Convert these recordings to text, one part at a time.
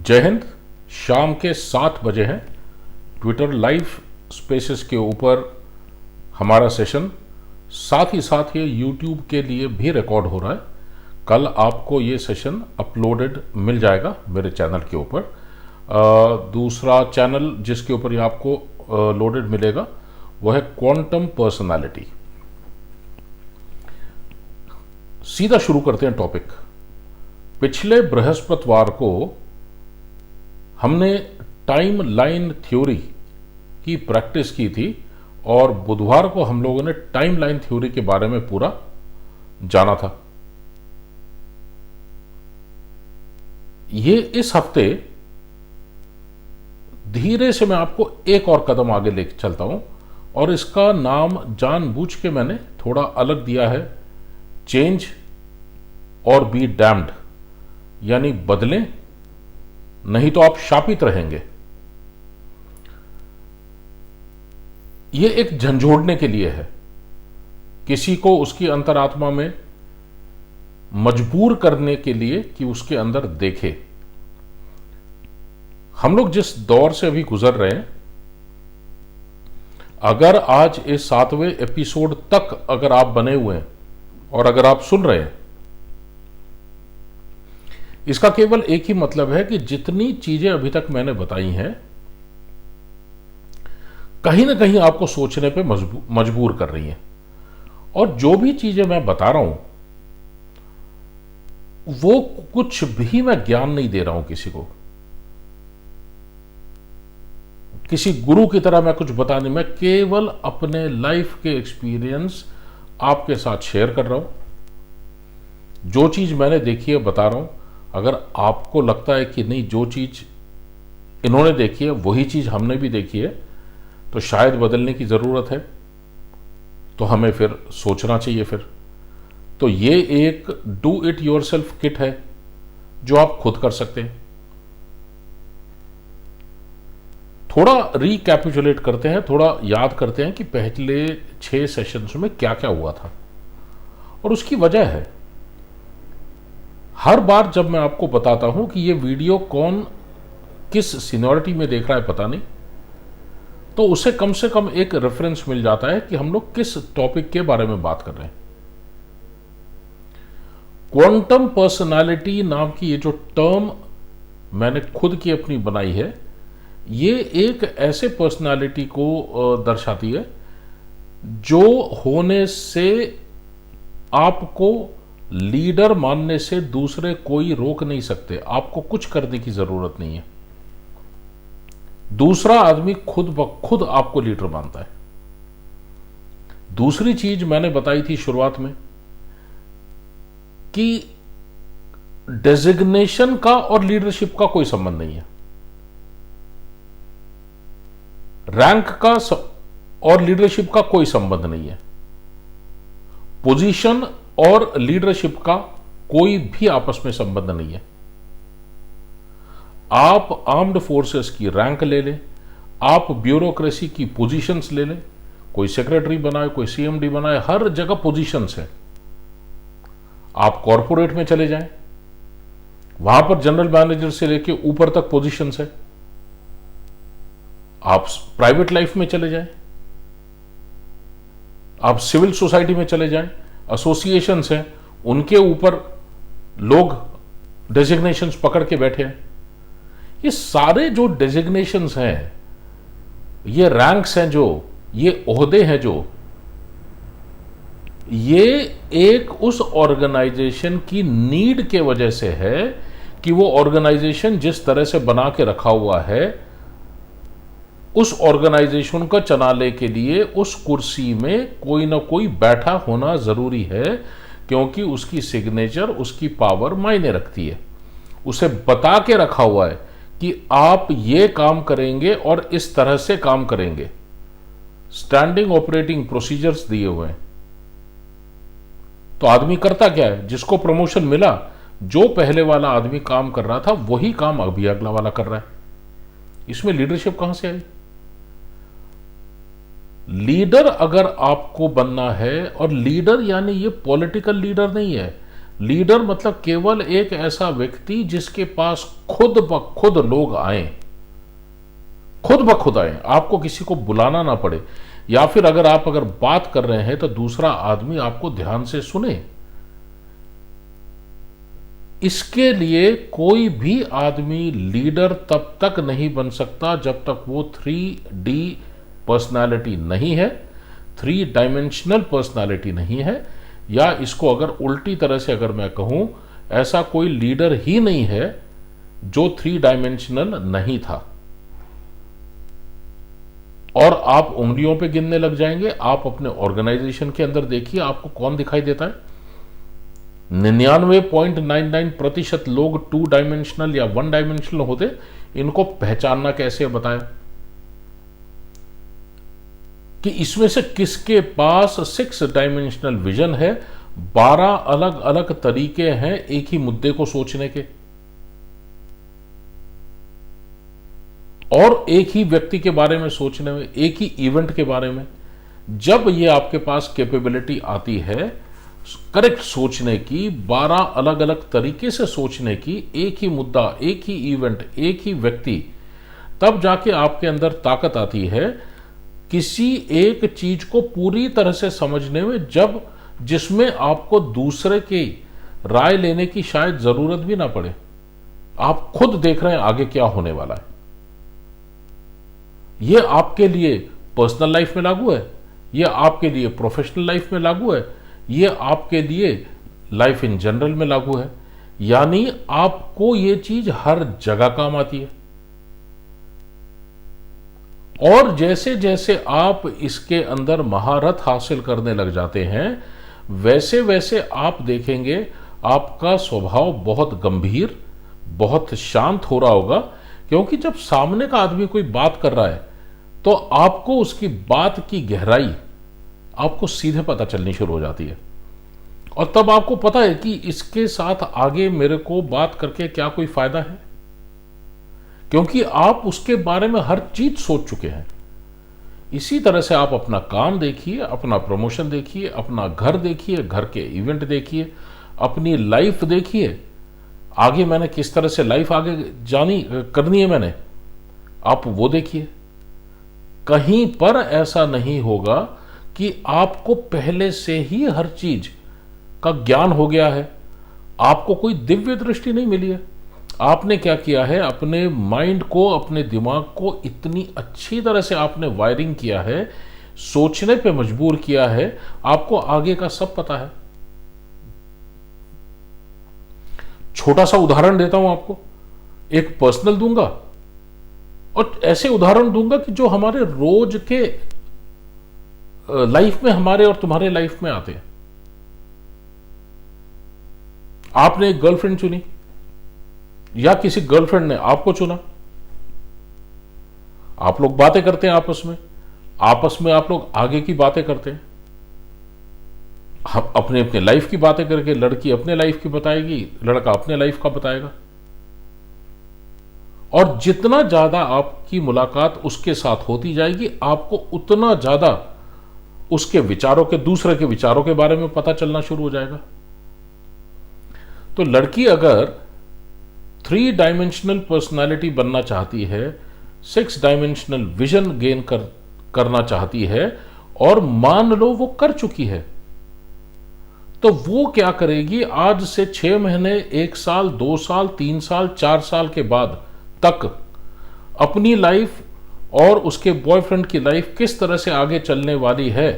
जय हिंद। शाम के 7 बजे हैं। ट्विटर लाइव स्पेसेस के ऊपर हमारा सेशन, साथ ही साथ ये यूट्यूब के लिए भी रिकॉर्ड हो रहा है। कल आपको ये सेशन अपलोडेड मिल जाएगा मेरे चैनल के ऊपर। दूसरा चैनल जिसके ऊपर ये आपको लोडेड मिलेगा वह है क्वांटम पर्सनालिटी। सीधा शुरू करते हैं टॉपिक। पिछले बृहस्पतिवार को हमने टाइम लाइन थ्योरी की प्रैक्टिस की थी और बुधवार को हम लोगों ने टाइम लाइन थ्योरी के बारे में पूरा जाना था। ये इस हफ्ते धीरे से मैं आपको एक और कदम आगे लेके चलता हूं और इसका नाम जानबूझ के मैंने थोड़ा अलग दिया है, चेंज और बी डैम्ड, यानी बदलें नहीं तो आप शापित रहेंगे। यह एक झंझोड़ने के लिए है, किसी को उसकी अंतरात्मा में मजबूर करने के लिए कि उसके अंदर देखे। हम लोग जिस दौर से अभी गुजर रहे हैं, अगर आज इस 7वें एपिसोड तक अगर आप बने हुए हैं और अगर आप सुन रहे हैं, इसका केवल एक ही मतलब है कि जितनी चीजें अभी तक मैंने बताई हैं कहीं ना कहीं आपको सोचने पे मजबूर कर रही हैं। और जो भी चीजें मैं बता रहा हूं वो कुछ भी मैं ज्ञान नहीं दे रहा हूं किसी को, किसी गुरु की तरह मैं कुछ बता नहीं, मैं केवल अपने लाइफ के एक्सपीरियंस आपके साथ शेयर कर रहा हूं। जो चीज मैंने देखी है बता रहा हूं। अगर आपको लगता है कि नहीं, जो चीज इन्होंने देखी है वही चीज हमने भी देखी है, तो शायद बदलने की जरूरत है, तो हमें फिर सोचना चाहिए। फिर तो ये एक डू इट योरसेल्फ किट है जो आप खुद कर सकते हैं। थोड़ा रिकैपिचुलेट करते हैं, थोड़ा याद करते हैं कि पहले 6 सेशंस में क्या क्या हुआ था। और उसकी वजह है, हर बार जब मैं आपको बताता हूं कि ये वीडियो कौन किस सीनियरिटी में देख रहा है पता नहीं, तो उसे कम से कम एक रेफरेंस मिल जाता है कि हम लोग किस टॉपिक के बारे में बात कर रहे हैं। क्वांटम पर्सनालिटी नाम की ये जो टर्म मैंने खुद की अपनी बनाई है, ये एक ऐसे पर्सनालिटी को दर्शाती है जो होने से आपको लीडर मानने से दूसरे कोई रोक नहीं सकते। आपको कुछ करने की जरूरत नहीं है। दूसरा आदमी खुद ब खुद आपको लीडर मानता है। दूसरी चीज मैंने बताई थी शुरुआत में कि डेजिग्नेशन का और लीडरशिप का कोई संबंध नहीं है। रैंक का और लीडरशिप का कोई संबंध नहीं है। पोजीशन और लीडरशिप का कोई भी आपस में संबंध नहीं है। आप आर्म्ड फोर्सेस की रैंक ले लें, आप ब्यूरोक्रेसी की पोजीशंस ले लें, कोई सेक्रेटरी बनाए, कोई सीएमडी बनाए, हर जगह पोजीशंस हैं। आप कॉरपोरेट में चले जाएं, वहां पर जनरल मैनेजर से लेके ऊपर तक पोजीशंस है। आप प्राइवेट लाइफ में चले जाएं, आप सिविल सोसाइटी में चले जाएं, एसोसिएशंस हैं, उनके ऊपर लोग डेजिग्नेशंस पकड़ के बैठे हैं। ये सारे जो डेजिग्नेशंस हैं, ये रैंक्स हैं, जो ये ओहदे हैं, जो ये एक उस ऑर्गेनाइजेशन की नीड के वजह से है कि वो ऑर्गेनाइजेशन जिस तरह से बना के रखा हुआ है, उस ऑर्गेनाइजेशन को चलाने के लिए उस कुर्सी में कोई ना कोई बैठा होना जरूरी है, क्योंकि उसकी सिग्नेचर, उसकी पावर मायने रखती है। उसे बता के रखा हुआ है कि आप ये काम करेंगे और इस तरह से काम करेंगे। स्टैंडिंग ऑपरेटिंग प्रोसीजर्स दिए हुए हैं। तो आदमी करता क्या है? जिसको प्रमोशन मिला, जो पहले वाला आदमी काम कर रहा था वही काम अभी अगला वाला कर रहा है। इसमें लीडरशिप कहां से आई? लीडर अगर आपको बनना है, और लीडर यानी ये पॉलिटिकल लीडर नहीं है, लीडर मतलब केवल एक ऐसा व्यक्ति जिसके पास खुद ब खुद लोग आए, खुद ब खुद आए, आपको किसी को बुलाना ना पड़े, या फिर अगर बात कर रहे हैं तो दूसरा आदमी आपको ध्यान से सुने। इसके लिए कोई भी आदमी लीडर तब तक नहीं बन सकता जब तक वो 3D पर्सनालिटी नहीं है, 3 डायमेंशनल पर्सनालिटी नहीं है, या इसको अगर उल्टी तरह से अगर मैं कहूं, ऐसा कोई लीडर ही नहीं है जो 3 डायमेंशनल नहीं था। और आप उंगलियों पे गिनने लग जाएंगे। आप अपने ऑर्गेनाइजेशन के अंदर देखिए, आपको कौन दिखाई देता है। 99.99% लोग 2 डायमेंशनल या 1 डायमेंशनल होते। इनको पहचानना कैसे बताया कि इसमें से किसके पास 6 डायमेंशनल विजन है। 12 अलग अलग तरीके हैं एक ही मुद्दे को सोचने के, और एक ही व्यक्ति के बारे में सोचने में, एक ही इवेंट के बारे में। जब ये आपके पास कैपेबिलिटी आती है करेक्ट सोचने की, 12 अलग अलग तरीके से सोचने की, एक ही मुद्दा, एक ही इवेंट, एक ही व्यक्ति, तब जाके आपके अंदर ताकत आती है किसी एक चीज को पूरी तरह से समझने में, जब जिसमें आपको दूसरे की राय लेने की शायद जरूरत भी ना पड़े। आप खुद देख रहे हैं आगे क्या होने वाला है। यह आपके लिए पर्सनल लाइफ में लागू है, यह आपके लिए प्रोफेशनल लाइफ में लागू है, यह आपके लिए लाइफ इन जनरल में लागू है। यानी आपको यह चीज हर जगह काम आती है। और जैसे जैसे आप इसके अंदर महारत हासिल करने लग जाते हैं, वैसे वैसे आप देखेंगे आपका स्वभाव बहुत गंभीर, बहुत शांत हो रहा होगा। क्योंकि जब सामने का आदमी कोई बात कर रहा है तो आपको उसकी बात की गहराई आपको सीधे पता चलनी शुरू हो जाती है, और तब आपको पता है कि इसके साथ आगे मेरे को बात करके क्या कोई फायदा है, क्योंकि आप उसके बारे में हर चीज सोच चुके हैं। इसी तरह से आप अपना काम देखिए, अपना प्रमोशन देखिए, अपना घर देखिए, घर के इवेंट देखिए, अपनी लाइफ देखिए, आगे मैंने किस तरह से लाइफ आगे जानी करनी है मैंने, आप वो देखिए। कहीं पर ऐसा नहीं होगा कि आपको पहले से ही हर चीज का ज्ञान हो गया है, आपको कोई दिव्य दृष्टि नहीं मिली है। आपने क्या किया है, अपने माइंड को, अपने दिमाग को इतनी अच्छी तरह से आपने वायरिंग किया है, सोचने पे मजबूर किया है, आपको आगे का सब पता है। छोटा सा उदाहरण देता हूं आपको, एक पर्सनल दूंगा और ऐसे उदाहरण दूंगा कि जो हमारे रोज के लाइफ में, हमारे और तुम्हारे लाइफ में आते हैं। आपने एक गर्लफ्रेंड चुनी या किसी गर्लफ्रेंड ने आपको चुना, आप लोग बातें करते हैं आपस में आप लोग आगे की बातें करते हैं, अपने अपने लाइफ की बातें करके, लड़की अपने लाइफ की बताएगी, लड़का अपने लाइफ का बताएगा। और जितना ज्यादा आपकी मुलाकात उसके साथ होती जाएगी, आपको उतना ज्यादा उसके विचारों के, दूसरे के विचारों के बारे में पता चलना शुरू हो जाएगा। तो लड़की अगर 3 डायमेंशनल पर्सनालिटी बनना चाहती है, 6 डायमेंशनल विजन गेन करना चाहती है, और मान लो वो कर चुकी है, तो वो क्या करेगी, आज से 6 महीने, 1 साल, 2 साल, 3 साल, 4 साल के बाद तक अपनी लाइफ और उसके बॉयफ्रेंड की लाइफ किस तरह से आगे चलने वाली है,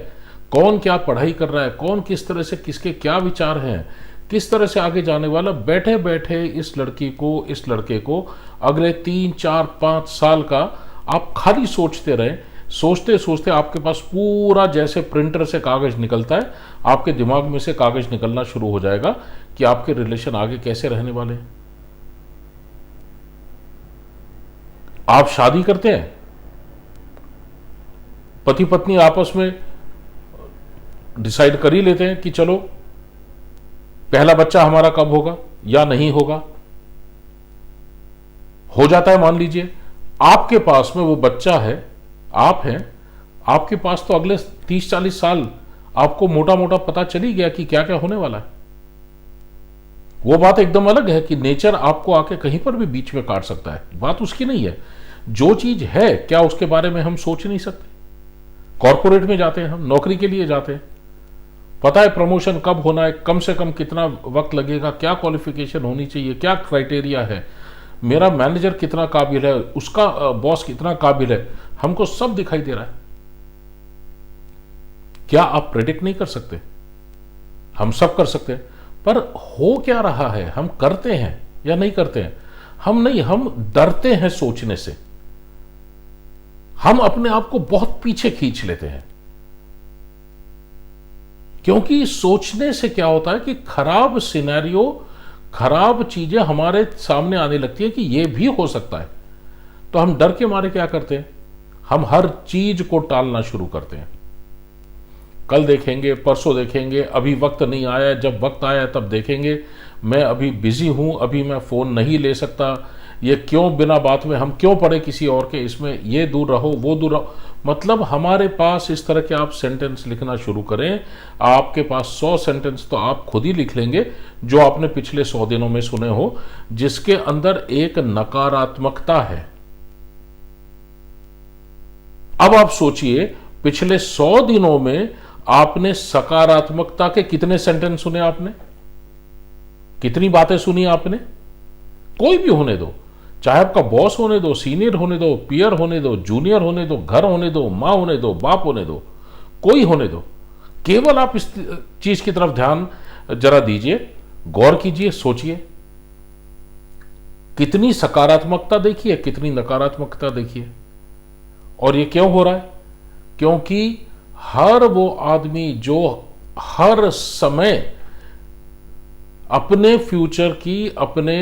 कौन क्या पढ़ाई कर रहा है, कौन किस तरह से, किसके क्या विचार हैं, किस तरह से आगे जाने वाला, बैठे बैठे इस लड़की को, इस लड़के को अगले 3, 4, 5 साल का आप खाली सोचते रहें। सोचते सोचते आपके पास पूरा जैसे प्रिंटर से कागज निकलता है, आपके दिमाग में से कागज निकलना शुरू हो जाएगा कि आपके रिलेशन आगे कैसे रहने वाले हैं। आप शादी करते हैं, पति पत्नी आपस में डिसाइड कर ही लेते हैं कि चलो पहला बच्चा हमारा कब होगा या नहीं होगा। हो जाता है, मान लीजिए आपके पास में वो बच्चा है, आप हैं, आपके पास तो अगले 30-40 साल आपको मोटा मोटा पता चल ही गया कि क्या क्या होने वाला है। वो बात एकदम अलग है कि नेचर आपको आके कहीं पर भी बीच में काट सकता है, बात उसकी नहीं है। जो चीज है क्या उसके बारे में हम सोच नहीं सकते? कॉर्पोरेट में जाते हैं, हम नौकरी के लिए जाते हैं, पता है प्रमोशन कब होना है, कम से कम कितना वक्त लगेगा, क्या क्वालिफिकेशन होनी चाहिए, क्या क्राइटेरिया है, मेरा मैनेजर कितना काबिल है, उसका बॉस कितना काबिल है, हमको सब दिखाई दे रहा है। क्या आप प्रेडिक्ट नहीं कर सकते? हम सब कर सकते हैं, पर हो क्या रहा है, हम करते हैं या नहीं करते हैं? हम नहीं, हम डरते हैं सोचने से, हम अपने आप को बहुत पीछे खींच लेते हैं। क्योंकि सोचने से क्या होता है कि खराब सिनेरियो, खराब चीजें हमारे सामने आने लगती है कि यह भी हो सकता है। तो हम डर के मारे क्या करते हैं, हम हर चीज को टालना शुरू करते हैं। कल देखेंगे, परसों देखेंगे, अभी वक्त नहीं आया, जब वक्त आया तब देखेंगे, मैं अभी बिजी हूं, अभी मैं फोन नहीं ले सकता, ये क्यों बिना बात में हम क्यों पड़े किसी और के इसमें, ये दूर रहो, वो दूर रहो। मतलब हमारे पास इस तरह के आप सेंटेंस लिखना शुरू करें, आपके पास 100 सेंटेंस तो आप खुद ही लिख लेंगे जो आपने पिछले 100 दिनों में सुने हो, जिसके अंदर एक नकारात्मकता है। अब आप सोचिए, पिछले 100 दिनों में आपने सकारात्मकता के कितने सेंटेंस सुने? आपने कितनी बातें सुनी आपने? कोई भी होने दो, चाहे आपका बॉस होने दो, सीनियर होने दो, पीयर होने दो, जूनियर होने दो, घर होने दो, मां होने दो, बाप होने दो, कोई होने दो, केवल आप इस चीज की तरफ ध्यान जरा दीजिए, गौर कीजिए, सोचिए, कितनी सकारात्मकता देखिए, कितनी नकारात्मकता देखिए। और ये क्यों हो रहा है? क्योंकि हर वो आदमी जो हर समय अपने फ्यूचर की, अपने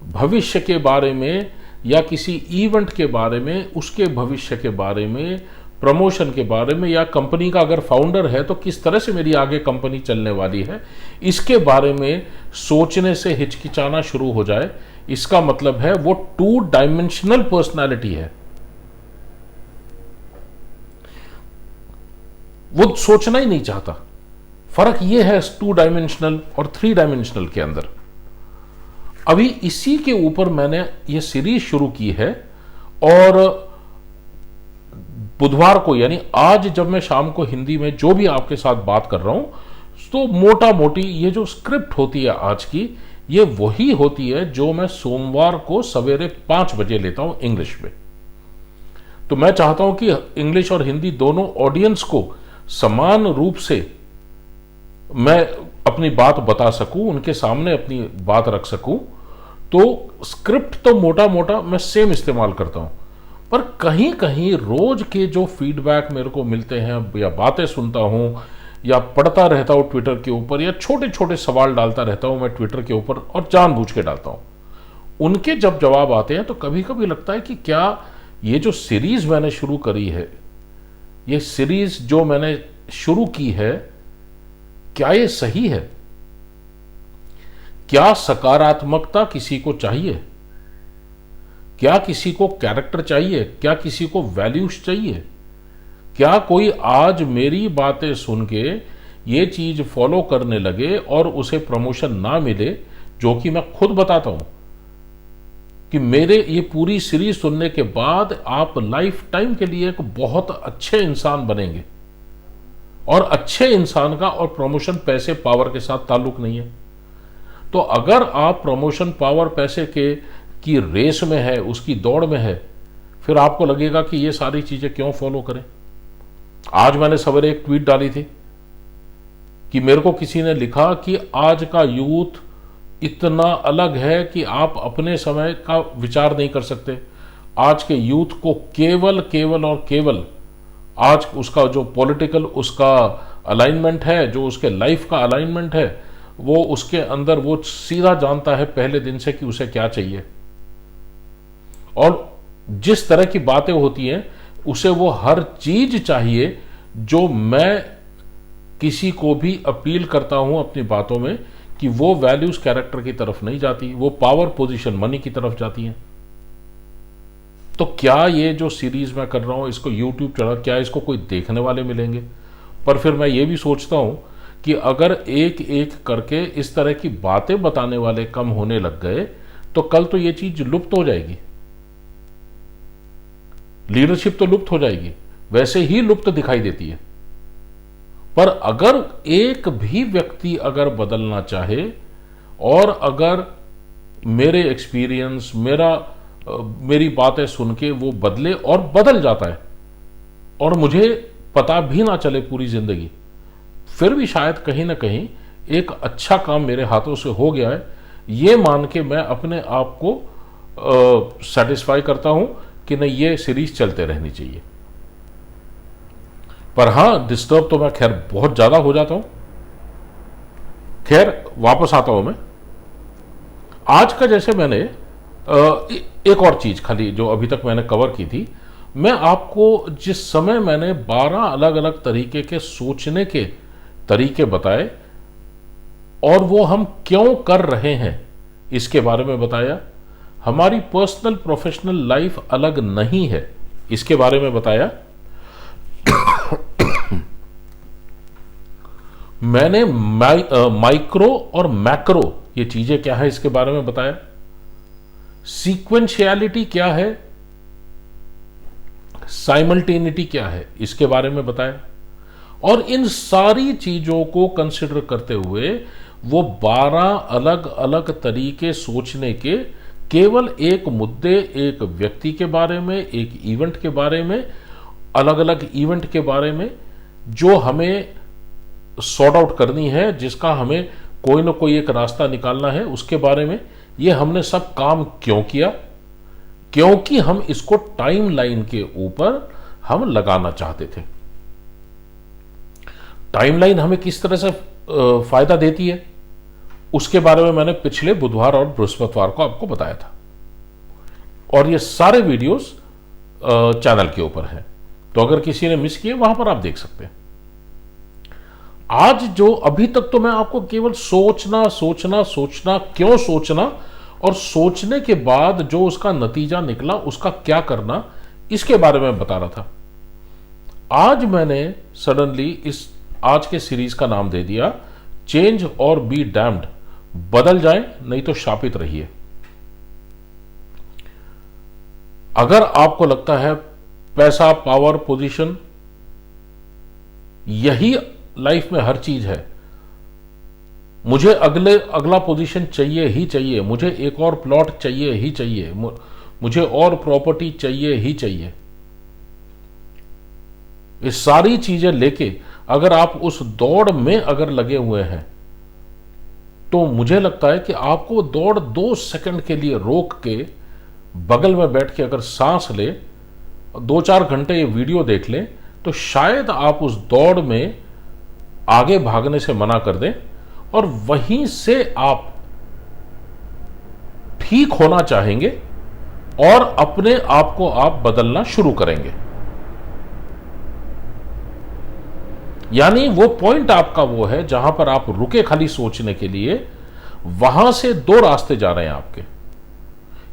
भविष्य के बारे में या किसी इवेंट के बारे में, उसके भविष्य के बारे में, प्रमोशन के बारे में, या कंपनी का अगर फाउंडर है तो किस तरह से मेरी आगे कंपनी चलने वाली है, इसके बारे में सोचने से हिचकिचाना शुरू हो जाए, इसका मतलब है वो 2 डायमेंशनल पर्सनालिटी है। वो सोचना ही नहीं चाहता। फर्क ये है 2 डायमेंशनल और 3 डायमेंशनल के अंदर। अभी इसी के ऊपर मैंने ये सीरीज शुरू की है, और बुधवार को यानी आज जब मैं शाम को हिंदी में जो भी आपके साथ बात कर रहा हूं, तो मोटा मोटी ये जो स्क्रिप्ट होती है आज की, ये वही होती है जो मैं सोमवार को सवेरे 5 बजे लेता हूं इंग्लिश में। तो मैं चाहता हूं कि इंग्लिश और हिंदी दोनों ऑडियंस को समान रूप से मैं अपनी बात बता सकूं, उनके सामने अपनी बात रख सकूं। तो स्क्रिप्ट तो मोटा मोटा मैं सेम इस्तेमाल करता हूं, पर कहीं कहीं रोज के जो फीडबैक मेरे को मिलते हैं, या बातें सुनता हूं, या पढ़ता रहता हूं ट्विटर के ऊपर, या छोटे छोटे सवाल डालता रहता हूं मैं ट्विटर के ऊपर, और जानबूझ के डालता हूं, उनके जब जवाब आते हैं तो कभी कभी लगता है कि क्या ये जो सीरीज मैंने शुरू करी है, ये सीरीज जो मैंने शुरू की है, क्या ये सही है? क्या सकारात्मकता किसी को चाहिए? क्या किसी को कैरेक्टर चाहिए? क्या किसी को वैल्यूज चाहिए? क्या कोई आज मेरी बातें सुन के ये चीज फॉलो करने लगे और उसे प्रमोशन ना मिले, जो कि मैं खुद बताता हूं कि मेरे ये पूरी सीरीज सुनने के बाद आप लाइफ टाइम के लिए एक बहुत अच्छे इंसान बनेंगे, और अच्छे इंसान का और प्रमोशन, पैसे, पावर के साथ ताल्लुक नहीं है। तो अगर आप प्रमोशन, पावर, पैसे के की रेस में है, उसकी दौड़ में है, फिर आपको लगेगा कि ये सारी चीजें क्यों फॉलो करें। आज मैंने सवेरे एक ट्वीट डाली थी कि मेरे को किसी ने लिखा कि आज का यूथ इतना अलग है कि आप अपने समय का विचार नहीं कर सकते। आज के यूथ को केवल केवल और केवल आज उसका जो पॉलिटिकल उसका अलाइनमेंट है, जो उसके लाइफ का अलाइनमेंट है, वो उसके अंदर वो सीधा जानता है पहले दिन से कि उसे क्या चाहिए, और जिस तरह की बातें होती हैं उसे वो हर चीज चाहिए जो मैं किसी को भी अपील करता हूं अपनी बातों में, कि वो वैल्यूज कैरेक्टर की तरफ नहीं जाती, वो पावर, पोजीशन, मनी की तरफ जाती हैं। तो क्या ये जो सीरीज मैं कर रहा हूं, इसको यूट्यूब चला, क्या इसको कोई देखने वाले मिलेंगे? पर फिर मैं ये भी सोचता हूं कि अगर एक एक करके इस तरह की बातें बताने वाले कम होने लग गए तो कल तो ये चीज लुप्त हो जाएगी, लीडरशिप तो लुप्त हो जाएगी, वैसे ही लुप्त दिखाई देती है। पर अगर एक भी व्यक्ति अगर बदलना चाहे और अगर मेरे एक्सपीरियंस मेरी बातें सुन के वो बदले और बदल जाता है और मुझे पता भी ना चले पूरी जिंदगी, फिर भी शायद कहीं ना कहीं एक अच्छा काम मेरे हाथों से हो गया है, ये मान के मैं अपने आप को सेटिस्फाई करता हूं कि नहीं, ये सीरीज चलते रहनी चाहिए। पर हां, डिस्टर्ब तो मैं खैर बहुत ज्यादा हो जाता हूं। खैर वापस आता हूं मैं। आज का जैसे मैंने एक और चीज खाली जो अभी तक मैंने कवर की थी, मैं आपको जिस समय मैंने 12 अलग अलग तरीके के सोचने के तरीके बताए और वो हम क्यों कर रहे हैं इसके बारे में बताया, हमारी पर्सनल प्रोफेशनल लाइफ अलग नहीं है इसके बारे में बताया, मैंने माइक्रो और मैक्रो ये चीजें क्या है इसके बारे में बताया, सीक्वेंशियलिटी क्या है, साइमल्टेनिटी क्या है इसके बारे में बताया। और इन सारी चीजों को कंसिडर करते हुए वो 12 अलग अलग तरीके सोचने के, केवल एक मुद्दे, एक व्यक्ति के बारे में, एक इवेंट के बारे में, अलग अलग इवेंट के बारे में जो हमें सॉर्ट आउट करनी है, जिसका हमें कोई ना कोई एक रास्ता निकालना है, उसके बारे में ये हमने सब काम क्यों किया, क्योंकि हम इसको टाइम लाइन के ऊपर हम लगाना चाहते थे। टाइमलाइन हमें किस तरह से फायदा देती है उसके बारे में मैंने पिछले बुधवार और बृहस्पतिवार को आपको बताया था, और ये सारे वीडियोस चैनल के ऊपर हैं, तो अगर किसी ने मिस किए वहां पर आप देख सकते हैं। आज जो अभी तक तो मैं आपको केवल सोचना सोचना सोचना, क्यों सोचना और सोचने के बाद जो उसका नतीजा निकला उसका क्या करना, इसके बारे में बता रहा था। आज मैंने सडनली इस आज के सीरीज का नाम दे दिया चेंज और बी डैम्ड, बदल जाए नहीं तो शापित रहिए। अगर आपको लगता है पैसा, पावर, पोजीशन यही लाइफ में हर चीज है, मुझे अगला पोजीशन चाहिए ही चाहिए, मुझे एक और प्लॉट चाहिए ही चाहिए, मुझे और प्रॉपर्टी चाहिए ही चाहिए, ये सारी चीजें लेके अगर आप उस दौड़ में अगर लगे हुए हैं तो मुझे लगता है कि आपको दौड़ 2 सेकंड के लिए रोक के बगल में बैठ के अगर सांस ले, 2-4 घंटे ये वीडियो देख लें, तो शायद आप उस दौड़ में आगे भागने से मना कर दें और वहीं से आप ठीक होना चाहेंगे और अपने आप को आप बदलना शुरू करेंगे। यानी वो पॉइंट आपका वो है जहां पर आप रुके खाली सोचने के लिए, वहां से 2 रास्ते जा रहे हैं आपके।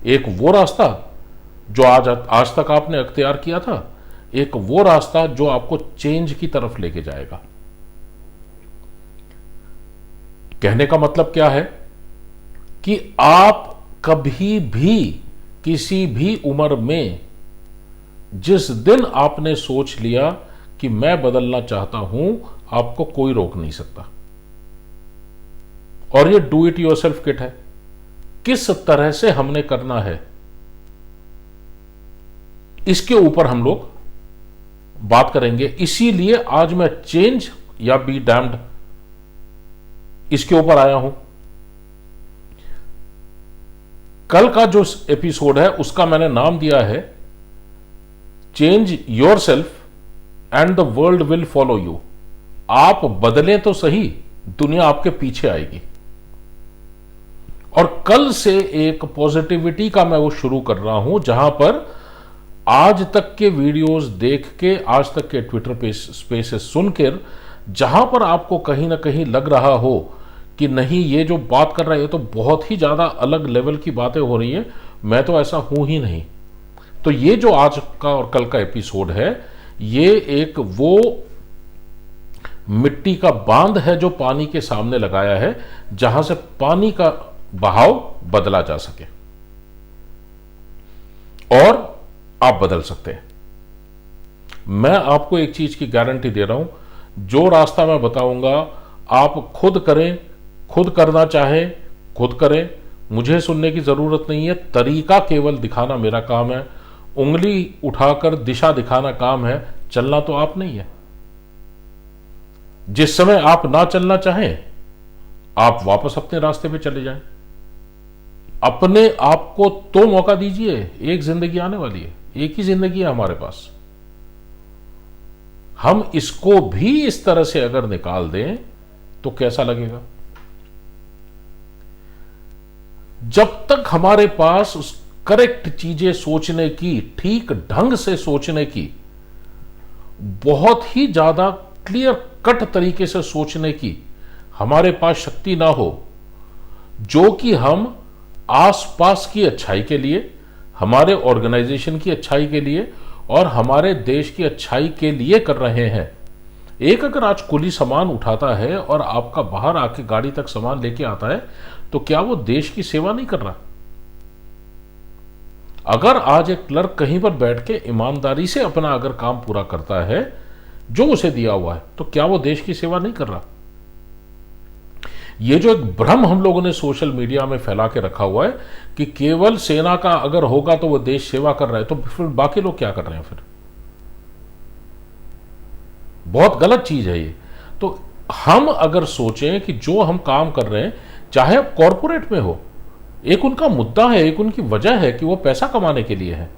एक वो रास्ता जो आज तक आपने अख्तियार किया था, एक वो रास्ता जो आपको चेंज की तरफ लेके जाएगा। कहने का मतलब क्या है कि आप कभी भी किसी भी उम्र में जिस दिन आपने सोच लिया कि मैं बदलना चाहता हूं, आपको कोई रोक नहीं सकता। और ये डू इट योरसेल्फ किट है, किस तरह से हमने करना है इसके ऊपर हम लोग बात करेंगे। इसीलिए आज मैं चेंज या बी डैम्ड इसके ऊपर आया हूं। कल का जो एपिसोड है उसका मैंने नाम दिया है change yourself and the world will follow you. आप बदलें तो सही, दुनिया आपके पीछे आएगी। और कल से एक पॉजिटिविटी का मैं वो शुरू कर रहा हूं, जहां पर आज तक के वीडियोस देख के, आज तक के ट्विटर पे स्पेसेस सुनकर, जहां पर आपको कहीं ना कहीं लग रहा हो कि नहीं ये जो बात कर रहा है ये तो बहुत ही ज्यादा अलग लेवल की बातें हो रही हैं, मैं तो ऐसा हूं ही नहीं, तो ये जो आज का और कल का एपिसोड है, ये एक वो मिट्टी का बांध है जो पानी के सामने लगाया है, जहां से पानी का बहाव बदला जा सके, और आप बदल सकते हैं। मैं आपको एक चीज की गारंटी दे रहा हूं, जो रास्ता मैं बताऊंगा आप खुद करें, खुद करना चाहें खुद करें, मुझे सुनने की जरूरत नहीं है। तरीका केवल दिखाना मेरा काम है, उंगली उठाकर दिशा दिखाना काम है, चलना तो आप नहीं है। जिस समय आप ना चलना चाहें, आप वापस अपने रास्ते पे चले जाएं। अपने आप को तो मौका दीजिए, एक जिंदगी आने वाली है, एक ही जिंदगी है हमारे पास। हम इसको भी इस तरह से अगर निकाल दें तो कैसा लगेगा? जब तक हमारे पास उस करेक्ट चीजें सोचने की, ठीक ढंग से सोचने की, बहुत ही ज्यादा क्लियर कट तरीके से सोचने की हमारे पास शक्ति ना हो, जो कि हम आसपास की अच्छाई के लिए, हमारे ऑर्गेनाइजेशन की अच्छाई के लिए और हमारे देश की अच्छाई के लिए कर रहे हैं। एक अगर आज कुली सामान उठाता है और आपका बाहर आके गाड़ी तक सामान लेके आता है, तो क्या वो देश की सेवा नहीं कर रहा? अगर आज एक क्लर्क कहीं पर बैठ के ईमानदारी से अपना अगर काम पूरा करता है जो उसे दिया हुआ है, तो क्या वो देश की सेवा नहीं कर रहा? ये जो एक भ्रम हम लोगों ने सोशल मीडिया में फैला के रखा हुआ है कि केवल सेना का अगर होगा तो वो देश सेवा कर रहा है, तो फिर बाकी लोग क्या कर रहे हैं? फिर बहुत गलत चीज है ये। तो हम अगर सोचें कि जो हम काम कर रहे हैं, चाहे अब कॉरपोरेट में हो, एक उनका मुद्दा है, एक उनकी वजह है कि वो पैसा कमाने के लिए है,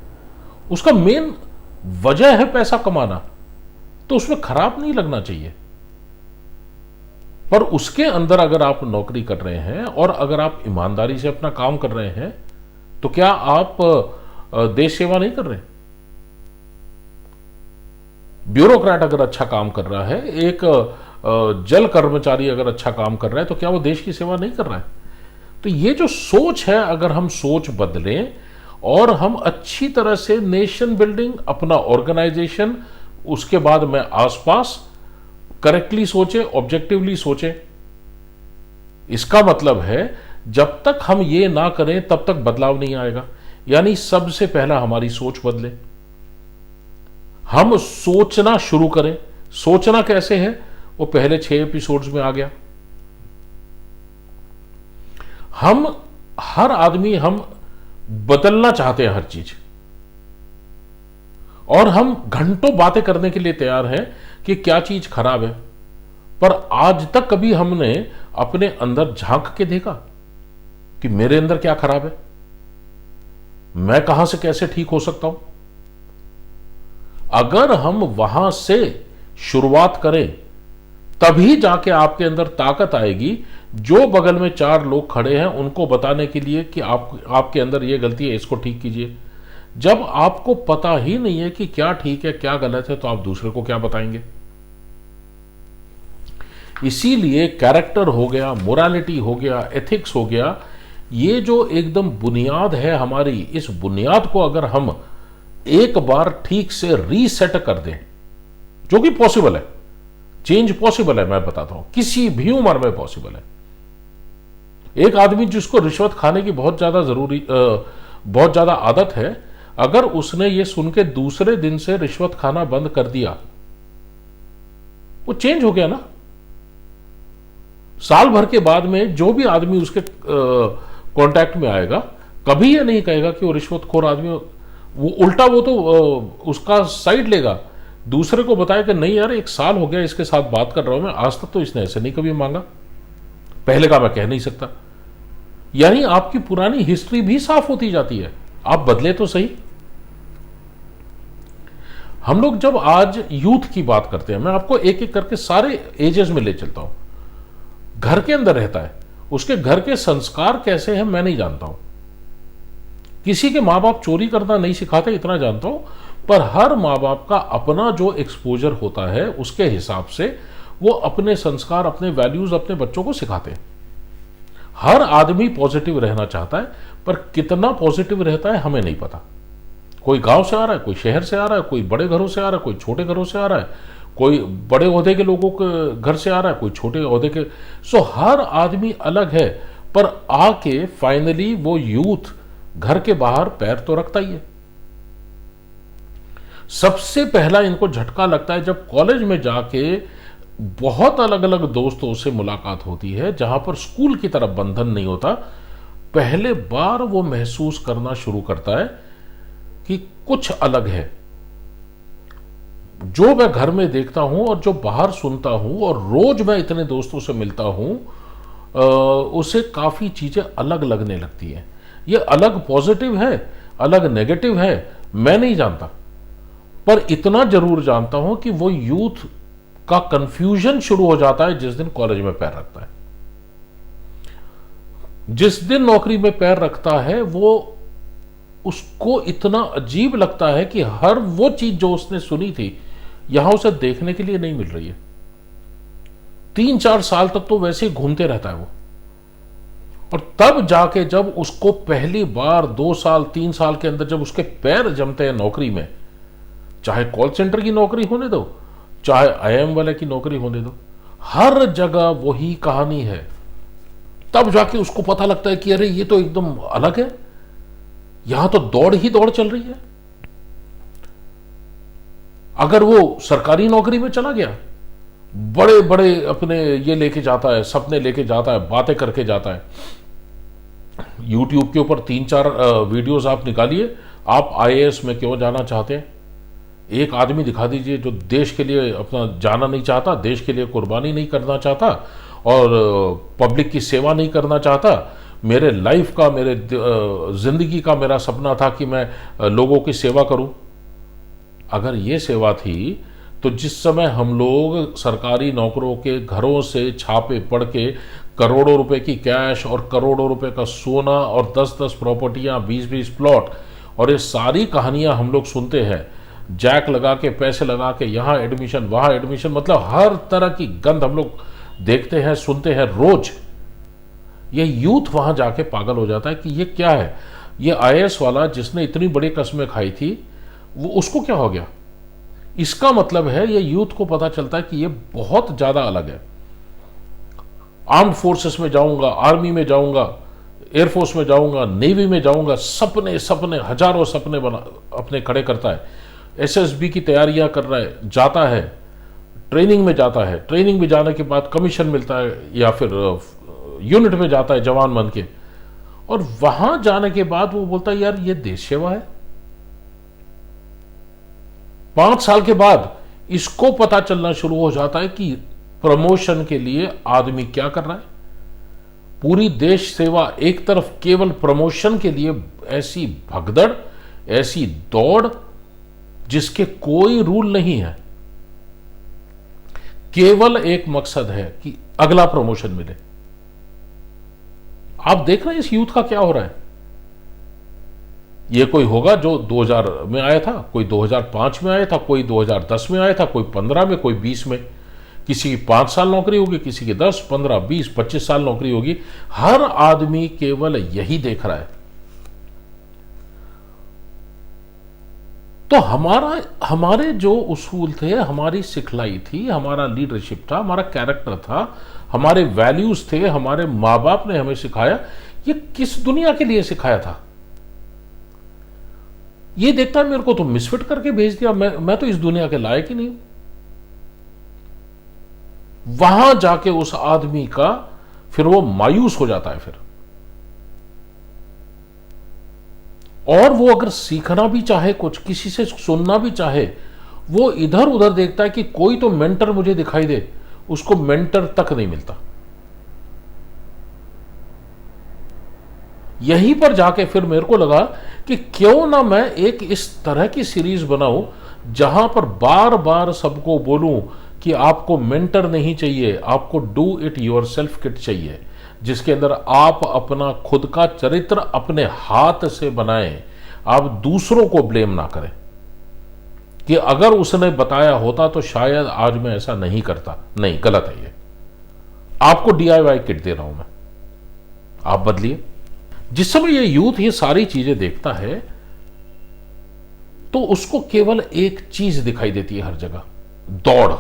उसका मेन वजह है पैसा कमाना, तो उसमें खराब नहीं लगना चाहिए। पर उसके अंदर अगर आप नौकरी कर रहे हैं और अगर आप ईमानदारी से अपना काम कर रहे हैं, तो क्या आप देश सेवा नहीं कर रहे? ब्यूरोक्रेट अगर अच्छा काम कर रहा है, एक जल कर्मचारी अगर अच्छा काम कर रहा है, तो क्या वो देश की सेवा नहीं कर रहा है? तो ये जो सोच है, अगर हम सोच बदलें और हम अच्छी तरह से नेशन बिल्डिंग, अपना ऑर्गेनाइजेशन, उसके बाद में आसपास करेक्टली सोचे, ऑब्जेक्टिवली सोचे, इसका मतलब है जब तक हम ये ना करें तब तक बदलाव नहीं आएगा। यानी सबसे पहला हमारी सोच बदले, हम सोचना शुरू करें। सोचना कैसे है, वो पहले 6 एपिसोड्स में आ गया। हम हर आदमी हम बदलना चाहते हैं हर चीज, और हम घंटों बातें करने के लिए तैयार हैं कि क्या चीज खराब है, पर आज तक कभी हमने अपने अंदर झांक के देखा कि मेरे अंदर क्या खराब है, मैं कहां से कैसे ठीक हो सकता हूं? अगर हम वहां से शुरुआत करें, तभी जाके आपके अंदर ताकत आएगी, जो बगल में 4 लोग खड़े हैं उनको बताने के लिए कि आपके अंदर ये गलती है, इसको ठीक कीजिए। जब आपको पता ही नहीं है कि क्या ठीक है क्या गलत है, तो आप दूसरे को क्या बताएंगे? इसीलिए कैरेक्टर हो गया, मोरालिटी हो गया, एथिक्स हो गया, ये जो एकदम बुनियाद है हमारी, इस बुनियाद को अगर हम एक बार ठीक से रीसेट कर दें, जो कि पॉसिबल है, चेंज पॉसिबल है, मैं बताता हूं, किसी भी उम्र में पॉसिबल है। एक आदमी जिसको रिश्वत खाने की बहुत ज्यादा आदत है, अगर उसने ये सुन के दूसरे दिन से रिश्वत खाना बंद कर दिया, वो चेंज हो गया ना। साल भर के बाद में जो भी आदमी उसके कांटेक्ट में आएगा, कभी ये नहीं कहेगा कि वो रिश्वतखोर आदमी, वो उल्टा वो तो उसका साइड लेगा, दूसरे को बताया कि नहीं यार, 1 साल हो गया इसके साथ बात कर रहा हूं मैं, आज तक तो इसने ऐसे नहीं कभी मांगा, पहले का मैं कह नहीं सकता। यानी आपकी पुरानी हिस्ट्री भी साफ होती जाती है, आप बदले तो सही। हम लोग जब आज यूथ की बात करते हैं, मैं आपको एक एक करके सारे एजेस में ले चलता हूं। घर के अंदर रहता है, उसके घर के संस्कार कैसे हैं मैं नहीं जानता हूं। किसी के मां बाप चोरी करना नहीं सिखाते, इतना जानता हूं, पर हर मां बाप का अपना जो एक्सपोजर होता है, उसके हिसाब से वो अपने संस्कार, अपने वैल्यूज अपने बच्चों को सिखाते हैं। हर आदमी पॉजिटिव रहना चाहता है, पर कितना पॉजिटिव रहता है हमें नहीं पता। कोई गांव से आ रहा है, कोई शहर से आ रहा है, कोई बड़े घरों से आ रहा है, कोई छोटे घरों से आ रहा है, कोई बड़े ओहदे के लोगों के घर से आ रहा है, कोई छोटे ओहदे के। सो हर आदमी अलग है, पर आके फाइनली वो यूथ घर के बाहर पैर तो रखता ही है। सबसे पहला इनको झटका लगता है जब कॉलेज में जाके बहुत अलग अलग दोस्तों से मुलाकात होती है, जहां पर स्कूल की तरफ बंधन नहीं होता। पहले बार वो महसूस करना शुरू करता है कि कुछ अलग है। जो मैं घर में देखता हूं और जो बाहर सुनता हूं और रोज मैं इतने दोस्तों से मिलता हूं, उसे काफी चीजें अलग लगने लगती हैं। ये अलग पॉजिटिव है, अलग नेगेटिव है, मैं नहीं जानता, पर इतना जरूर जानता हूं कि वो यूथ का कंफ्यूजन शुरू हो जाता है जिस दिन कॉलेज में पैर रखता है। जिस दिन नौकरी में पैर रखता है, वो उसको इतना अजीब लगता है कि हर वो चीज जो उसने सुनी थी यहां उसे देखने के लिए नहीं मिल रही है। 3-4 साल तक तो वैसे ही घूमते रहता है वो, और तब जाके जब उसको पहली बार 2 साल 3 साल के अंदर जब उसके पैर जमते हैं नौकरी में, चाहे कॉल सेंटर की नौकरी होने दो, चाहे आईएम वाले की नौकरी होने दो, हर जगह वही कहानी है। तब जाके उसको पता लगता है कि अरे ये तो एकदम अलग है, यहां तो दौड़ ही दौड़ चल रही है। अगर वो सरकारी नौकरी में चला गया, बड़े बड़े अपने ये लेके जाता है, सपने लेके जाता है, बातें करके जाता है। यूट्यूब के ऊपर 3-4 वीडियोस आप निकालिए, आप आईएएस में क्यों जाना चाहते हैं, एक आदमी दिखा दीजिए जो देश के लिए अपना जाना नहीं चाहता, देश के लिए कुर्बानी नहीं करना चाहता और पब्लिक की सेवा नहीं करना चाहता। मेरे लाइफ का, मेरे जिंदगी का मेरा सपना था कि मैं लोगों की सेवा करूं। अगर ये सेवा थी तो जिस समय हम लोग सरकारी नौकरों के घरों से छापे पढ़ के करोड़ों रुपए की कैश और करोड़ों रुपए का सोना और 10-10 प्रॉपर्टियां, 20-20 प्लॉट, और ये सारी कहानियां हम लोग सुनते हैं, जैक लगा के, पैसे लगा के, यहां एडमिशन वहां एडमिशन, मतलब हर तरह की गंद हम लोग देखते हैं, सुनते हैं रोज। ये यूथ वहां जाके पागल हो जाता है कि ये क्या है। ये आईएएस वाला जिसने इतनी बड़ी कस्में खाई थी, वो उसको क्या हो गया। इसका मतलब है ये यूथ को पता चलता है कि ये बहुत ज्यादा अलग है। आर्म्ड फोर्सेस में जाऊंगा, आर्मी में जाऊंगा, एयरफोर्स में जाऊंगा, नेवी में जाऊंगा, सपने सपने, हजारों सपने बना अपने खड़े करता है। एसएसबी की तैयारियां कर रहा है, जाता है, ट्रेनिंग में जाता है, ट्रेनिंग में जाने के बाद कमीशन मिलता है या फिर यूनिट में जाता है जवान बन के, और वहां जाने के बाद वो बोलता है यार ये देश सेवा है। 5 साल के बाद इसको पता चलना शुरू हो जाता है कि प्रमोशन के लिए आदमी क्या कर रहा है। पूरी देश सेवा एक तरफ, केवल प्रमोशन के लिए ऐसी भगदड़, ऐसी दौड़ जिसके कोई रूल नहीं है, केवल एक मकसद है कि अगला प्रमोशन मिले। आप देख रहे हैं इस यूथ का क्या हो रहा है। ये कोई होगा जो 2000 में आया था, कोई 2005 में आया था, कोई 2010 में आया था, कोई 15 में, कोई 20 में। किसी की 5 साल नौकरी होगी, किसी की 10, 15, 20, 25 साल नौकरी होगी। हर आदमी केवल यही देख रहा है। तो हमारे जो उसूल थे, हमारी सिखलाई थी, हमारा लीडरशिप था, हमारा कैरेक्टर था, हमारे वैल्यूज थे, हमारे माँ बाप ने हमें सिखाया, ये किस दुनिया के लिए सिखाया था। ये देखता है मेरे को तो मिसफिट करके भेज दिया, मैं तो इस दुनिया के लायक ही नहीं हूं। वहां जाके उस आदमी का फिर वो मायूस हो जाता है फिर। और वो अगर सीखना भी चाहे, कुछ किसी से सुनना भी चाहे, वो इधर उधर देखता है कि कोई तो मेंटर मुझे दिखाई दे, उसको मेंटर तक नहीं मिलता। यहीं पर जाके फिर मेरे को लगा कि क्यों ना मैं एक इस तरह की सीरीज बनाऊं जहां पर बार बार सबको बोलूं कि आपको मेंटर नहीं चाहिए, आपको डू इट योरसेल्फ किट चाहिए, जिसके अंदर आप अपना खुद का चरित्र अपने हाथ से बनाएं। आप दूसरों को ब्लेम ना करें कि अगर उसने बताया होता तो शायद आज मैं ऐसा नहीं करता। नहीं, गलत है ये। आपको डीआईवाई किट दे रहा हूं मैं, आप बदलिए। जिस समय ये यूथ ये सारी चीजें देखता है तो उसको केवल एक चीज दिखाई देती है हर जगह, दौड़,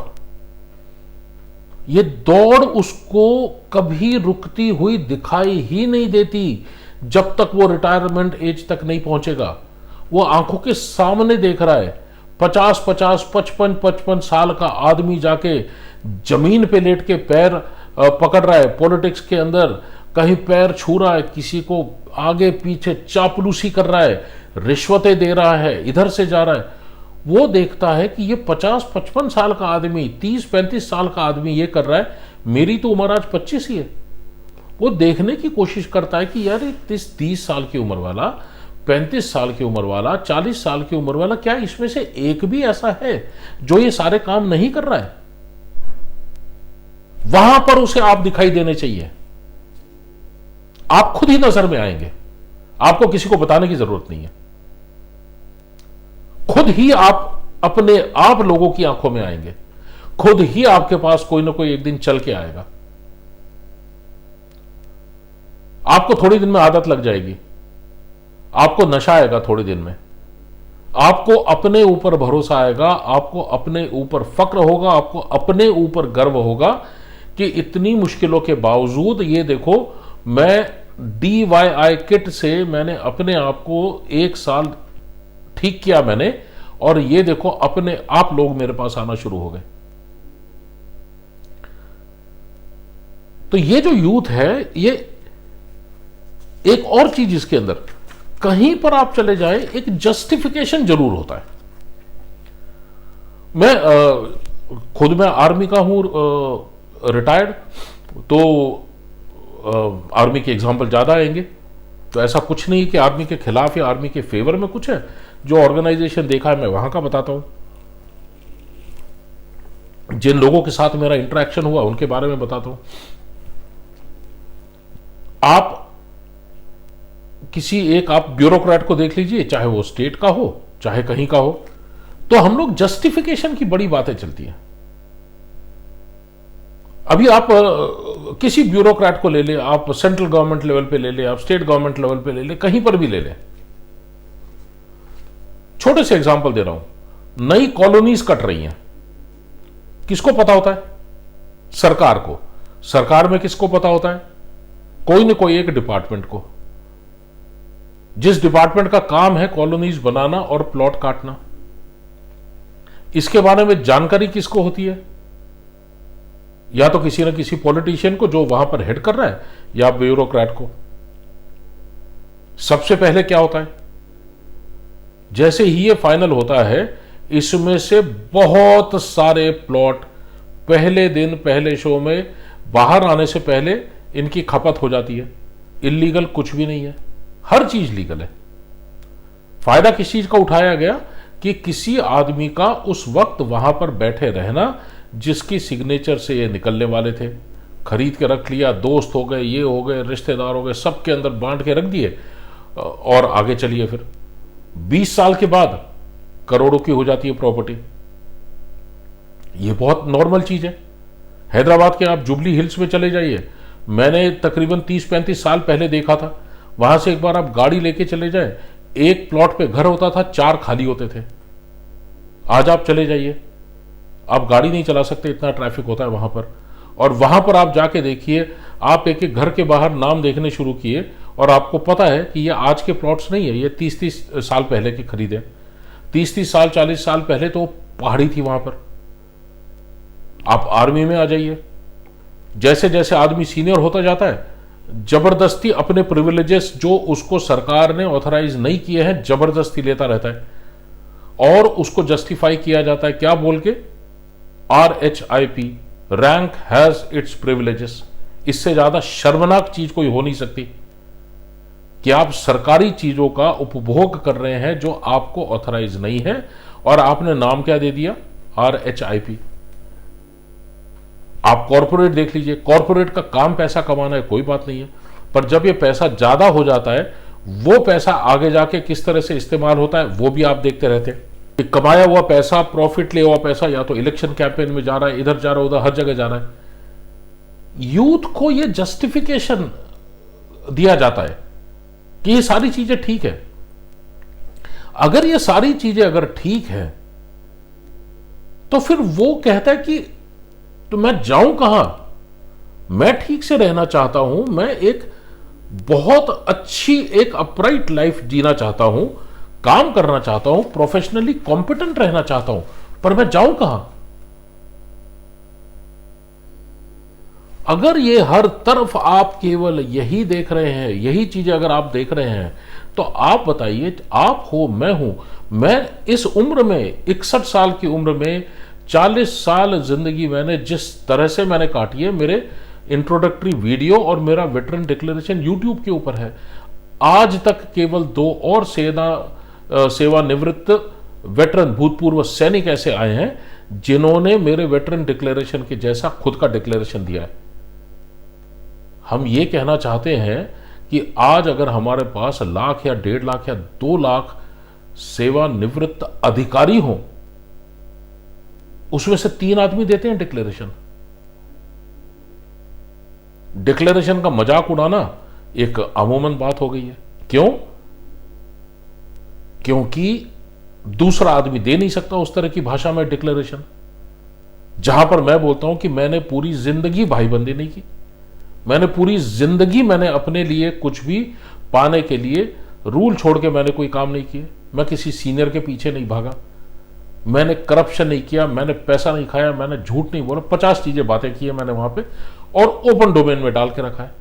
ये दौड़ उसको कभी रुकती हुई दिखाई ही नहीं देती जब तक वो रिटायरमेंट एज तक नहीं पहुंचेगा। वो आंखों के सामने देख रहा है 50-50, 55-55 साल का आदमी जाके जमीन पे लेट के पैर पकड़ रहा है, पॉलिटिक्स के अंदर कहीं पैर छू रहा है, किसी को आगे पीछे चापलूसी कर रहा है, रिश्वतें दे रहा है, इधर से जा रहा है। वो देखता है कि ये 50-55 साल का आदमी, 30-35 साल का आदमी ये कर रहा है, मेरी तो उम्र आज 25 ही है। वो देखने की कोशिश करता है कि यार 30 साल की उम्र वाला, 35 साल की उम्र वाला, 40 साल की उम्र वाला, क्या इसमें से एक भी ऐसा है जो ये सारे काम नहीं कर रहा है? वहां पर उसे आप दिखाई देने चाहिए। आप खुद ही नजर में आएंगे, आपको किसी को बताने की जरूरत नहीं है। खुद ही आप अपने आप लोगों की आंखों में आएंगे, खुद ही आपके पास कोई ना कोई एक दिन चल के आएगा। आपको थोड़ी दिन में आदत लग जाएगी, आपको नशा आएगा थोड़ी दिन में, आपको अपने ऊपर भरोसा आएगा, आपको अपने ऊपर फक्र होगा, आपको अपने ऊपर गर्व होगा कि इतनी मुश्किलों के बावजूद ये देखो, मैं DIY किट से मैंने अपने आप को 1 साल ठीक किया मैंने, और ये देखो अपने आप लोग मेरे पास आना शुरू हो गए। तो ये जो यूथ है, ये एक और चीज इसके अंदर, कहीं पर आप चले जाए एक जस्टिफिकेशन जरूर होता है। खुद मैं आर्मी का हूं, रिटायर्ड, तो आर्मी के एग्जाम्पल ज्यादा आएंगे। तो ऐसा कुछ नहीं कि आर्मी के खिलाफ या आर्मी के फेवर में कुछ है। जो ऑर्गेनाइजेशन देखा है मैं वहां का बताता हूं, जिन लोगों के साथ मेरा इंटरेक्शन हुआ उनके बारे में बताता हूं। आप किसी एक आप ब्यूरोक्रेट को देख लीजिए, चाहे वो स्टेट का हो चाहे कहीं का हो, तो हम लोग जस्टिफिकेशन की बड़ी बातें चलती हैं। अभी आप किसी ब्यूरोक्रेट को ले ले, आप सेंट्रल गवर्नमेंट लेवल पे ले ले, आप स्टेट गवर्नमेंट लेवल पे ले ले, कहीं पर भी ले ले। छोटे से एग्जांपल दे रहा हूं, नई कॉलोनीज कट रही हैं, किसको पता होता है? सरकार को। सरकार में किसको पता होता है? कोई न कोई एक डिपार्टमेंट को, जिस डिपार्टमेंट का काम है कॉलोनीज बनाना और प्लॉट काटना। इसके बारे में जानकारी किसको होती है? या तो किसी न किसी पॉलिटिशियन को जो वहां पर हेड कर रहा है, या ब्यूरोक्रेट को। सबसे पहले क्या होता है? जैसे ही ये फाइनल होता है, इसमें से बहुत सारे प्लॉट पहले दिन पहले शो में बाहर आने से पहले इनकी खपत हो जाती है। इलीगल कुछ भी नहीं है, हर चीज लीगल है। फायदा किस चीज का उठाया गया कि किसी आदमी का उस वक्त वहां पर बैठे रहना, जिसकी सिग्नेचर से ये निकलने वाले थे। खरीद के रख लिया, दोस्त हो गए, ये हो गए, रिश्तेदार हो गए, सबके अंदर बांट के रख दिए, और आगे चलिए। फिर 20 साल के बाद करोड़ों की हो जाती है प्रॉपर्टी। ये बहुत नॉर्मल चीज है। हैदराबाद के आप जुबली हिल्स में चले जाइए, मैंने तकरीबन 30-35 साल पहले देखा था। वहां से एक बार आप गाड़ी लेके चले जाए, एक प्लॉट पे घर होता था, 4 खाली होते थे। आज आप चले जाइए, आप गाड़ी नहीं चला सकते, इतना ट्रैफिक होता है वहां पर। और वहां पर आप जाके देखिए, आप एक एक घर के बाहर नाम देखने शुरू किए, और आपको पता है कि ये आज के प्लॉट्स नहीं है, ये 30-30 साल पहले के खरीदे। 30-30 साल 40 साल पहले तो पहाड़ी थी वहां पर। आप आर्मी में आ जाइए, जैसे जैसे आदमी सीनियर होता जाता है, जबरदस्ती अपने प्रिविलेजेस जो उसको सरकार ने ऑथराइज नहीं किए हैं, जबरदस्ती लेता रहता है, और उसको जस्टिफाई किया जाता है क्या बोल के? RHIP, rank has its privileges. इससे ज्यादा शर्मनाक चीज कोई हो नहीं सकती कि आप सरकारी चीजों का उपभोग कर रहे हैं जो आपको ऑथराइज नहीं है, और आपने नाम क्या दे दिया? RHIP। आप कॉर्पोरेट देख लीजिए, कॉर्पोरेट का काम पैसा कमाना है, कोई बात नहीं है, पर जब ये पैसा ज्यादा हो जाता है, वो पैसा आगे जाके किस तरह से इस्तेमाल होता है वो भी आप देखते रहते हैं। कमाया हुआ पैसा, प्रॉफिट लिया हुआ पैसा या तो इलेक्शन कैंपेन में जा रहा है, इधर जा रहा है, उधर, हर जगह जा रहा है। यूथ को ये जस्टिफिकेशन दिया जाता है कि ये सारी चीजें ठीक है। अगर ये सारी चीजें अगर ठीक है, तो फिर वो कहता है कि तो मैं जाऊं कहां? मैं ठीक से रहना चाहता हूं, मैं एक बहुत अच्छी एक अपराइट लाइफ जीना चाहता हूं, काम करना चाहता हूं, प्रोफेशनली कॉम्पिटेंट रहना चाहता हूं, पर मैं जाऊं कहां? अगर ये हर तरफ आप केवल यही देख रहे हैं, यही चीजें अगर आप देख रहे हैं, तो आप बताइए, आप हो, मैं हूं, मैं इस उम्र में 61 साल की उम्र में 40 साल जिंदगी मैंने जिस तरह से मैंने काटी है, मेरे इंट्रोडक्टरी वीडियो और मेरा वेटरन डिक्लेरेशन यूट्यूब के ऊपर है। आज तक केवल 2 और सेवानिवृत्त वेटरन भूतपूर्व सैनिक ऐसे आए हैं जिन्होंने मेरे वेटरन डिक्लेरेशन के जैसा खुद का डिक्लेरेशन दिया है। हम ये कहना चाहते हैं कि आज अगर हमारे पास लाख या 1.5 लाख या 2 लाख सेवानिवृत्त अधिकारी हों, उसमें से 3 आदमी देते हैं डिक्लेरेशन। डिक्लेरेशन का मजाक उड़ाना एक अमूमन बात हो गई है। क्यों? क्योंकि दूसरा आदमी दे नहीं सकता उस तरह की भाषा में डिक्लेरेशन, जहां पर मैं बोलता हूं कि मैंने पूरी जिंदगी भाईबंदी नहीं की, मैंने पूरी जिंदगी मैंने अपने लिए कुछ भी पाने के लिए रूल छोड़ के मैंने कोई काम नहीं किए, मैं किसी सीनियर के पीछे नहीं भागा, मैंने करप्शन नहीं किया, मैंने पैसा नहीं खाया, मैंने झूठ नहीं बोला, 50 चीजें बातें की है मैंने वहां पे और ओपन डोमेन में डाल के रखा है।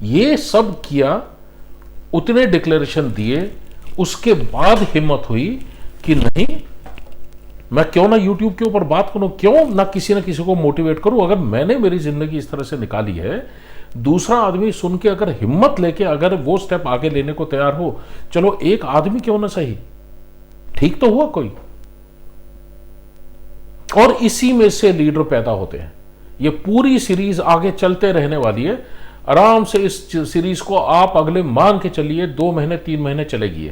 ये सब किया, उतने डिक्लेरेशन दिए, उसके बाद हिम्मत हुई कि नहीं, मैं क्यों ना यूट्यूब के ऊपर बात करूं, क्यों ना किसी को मोटिवेट करूं। अगर मैंने मेरी जिंदगी इस तरह से निकाली है, दूसरा आदमी सुन के अगर हिम्मत लेके अगर वो स्टेप आगे लेने को तैयार हो, चलो एक आदमी क्यों ना सही, ठीक तो हुआ कोई। और इसी में से लीडर पैदा होते हैं। ये पूरी सीरीज आगे चलते रहने वाली है। आराम से इस सीरीज को आप अगले मान के चलिए 2 महीने 3 महीने चलेगी।